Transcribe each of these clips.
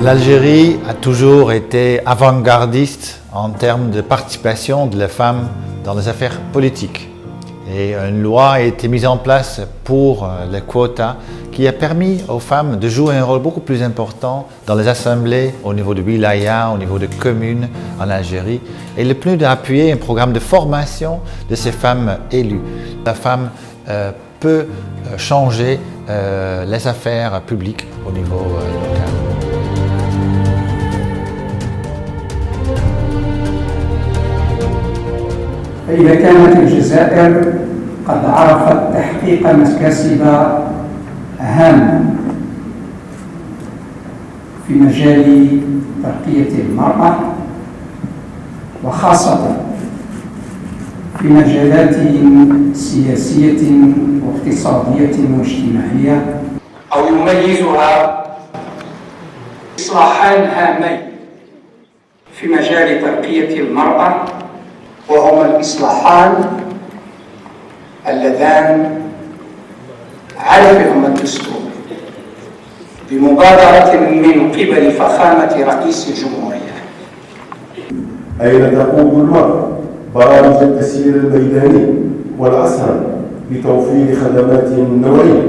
L'Algérie a toujours été avant-gardiste en termes de participation de la femme dans les affaires politiques. Et une loi a été mise en place pour les quotas qui a permis aux femmes de jouer un rôle beaucoup plus important dans les assemblées au niveau de wilaya, au niveau de communes en Algérie. Et le plus d'appuyer un programme de formation de ces femmes élues. La femme peut changer les affaires publiques au niveau local. فإذا كانت الجزائر قد عرفت تحقيق مكاسب هامة في مجال ترقية المرأة وخاصة في مجالات سياسية واقتصادية واجتماعية أو يميزها إصلاحان هامين في مجال ترقية المرأة وهما الإصلاحان اللذان عرفهما الدستور بمبادرة من قبل فخامة رئيس الجمهورية. أين تقوم المرأة برامج التسيير الميداني والأسهل لتوفير خدمات نوعية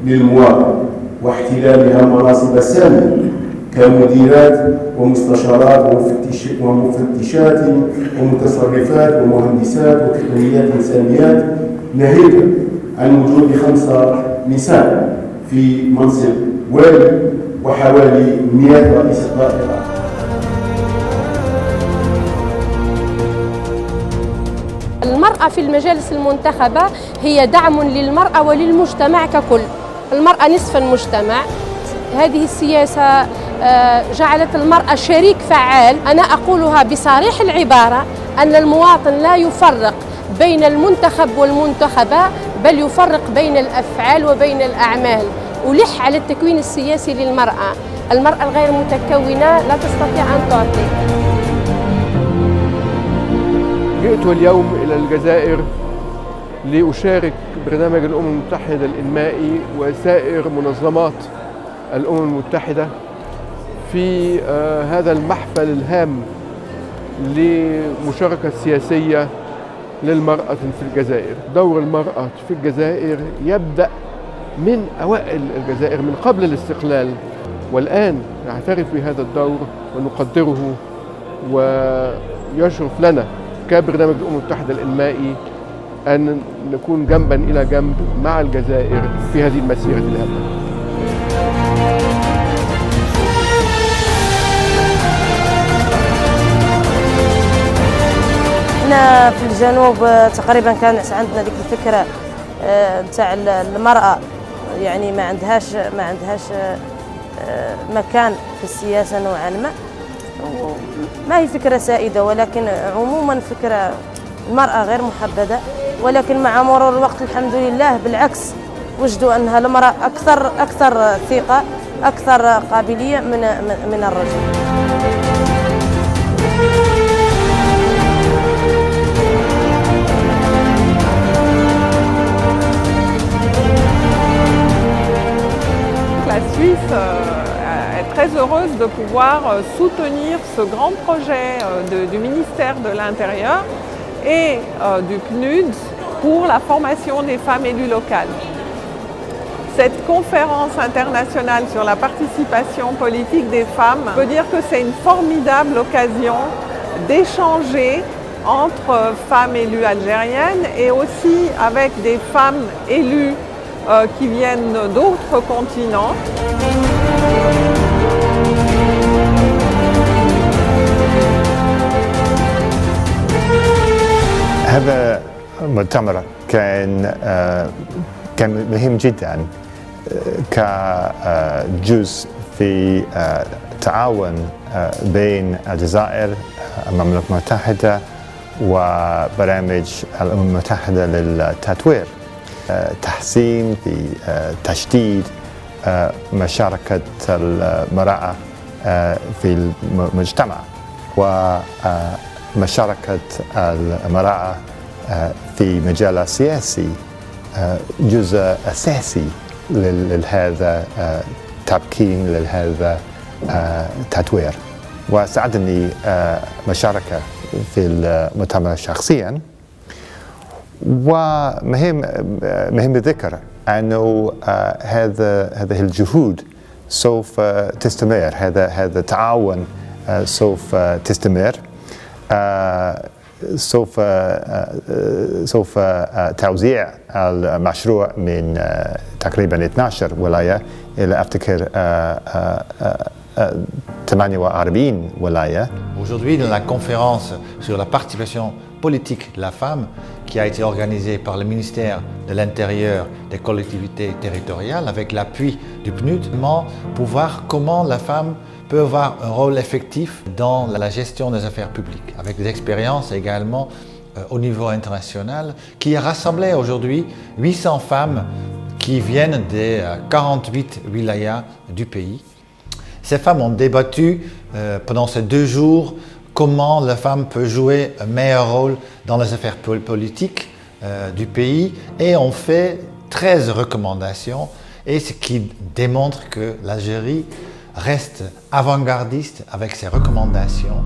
للمواطن واحتلالها مناصب سامية كمديرات ومستشارات ومفتشات ومتصرفات ومهندسات وتقنيات إنسانيات، ناهيك عن وجود 5 نساء في منصب والي وحوالي 100 رئيس دائرة. المرأة في المجالس المنتخبة هي دعم للمرأة وللمجتمع ككل. المرأة نصف المجتمع. هذه السياسة جعلت المرأة شريك فعال. أنا أقولها بصريح العبارة أن المواطن لا يفرق بين المنتخب والمنتخبة، بل يفرق بين الأفعال وبين الأعمال. ألح على التكوين السياسي للمرأة. المرأة الغير متكونة لا تستطيع أن تعطي. جئت اليوم إلى الجزائر لأشارك برنامج الأمم المتحدة الإنمائي وسائر منظمات الأمم المتحدة في هذا المحفل الهام لمشاركة سياسية للمرأة في الجزائر. دور المرأة في الجزائر يبدأ من أوائل الجزائر من قبل الاستقلال، والآن نعترف بهذا الدور ونقدره، ويشرف لنا كبرنامج الأمم المتحدة الإنمائي أن نكون جنبا إلى جنب مع الجزائر في هذه المسيرة الهامة. احنا في الجنوب تقريبا كانت عندنا ديك الفكره نتاع المراه، يعني ما عندهاش مكان في السياسه نوعا ما هي فكره سائده، ولكن عموما فكره المراه غير محبذه. ولكن مع مرور الوقت الحمد لله بالعكس وجدوا انها المراه اكثر ثقه، اكثر قابليه من الرجل. La Suisse est très heureuse de pouvoir soutenir ce grand projet du ministère de l'Intérieur et du PNUD pour la formation des femmes élues locales. Cette conférence internationale sur la participation politique des femmes peut dire que c'est une formidable occasion d'échanger entre femmes élues algériennes et aussi avec des femmes élues qui viennent d'autres continents. هذا المؤتمر كان مهم جدا كجزء في تعاون بين الجزائر، المملكة المتحدة وبرامج الأمم المتحدة للتطوير، تحسين في تشديد مشاركة المرأة في المجتمع ومشاركة المرأة في مجال السياسي جزء أساسي لهذا تمكين، لهذا تطوير. وساعدني مشاركة في المؤتمر شخصيا. ومهم الذكر أنه هذه الجهود سوف تستمر، هذا التعاون سوف تستمر. سوف توزيع المشروع من تقريبا 12 ولاية إلى أفتكر 48 ولاية. Aujourd'hui, dans la conférence sur la participation politique de la femme, qui a été organisée par le ministère de l'Intérieur des collectivités territoriales avec l'appui du PNUD, pour voir comment la femme peut avoir un rôle effectif dans la gestion des affaires publiques, avec des expériences également au niveau international, qui a rassemblé aujourd'hui 800 femmes qui viennent des 48 wilayas du pays. Ces femmes ont débattu pendant ces 2 jours comment la femme peut jouer un meilleur rôle dans les affaires politiques du pays, et ont fait 13 recommandations, et ce qui démontre que l'Algérie reste avant-gardiste avec ses recommandations.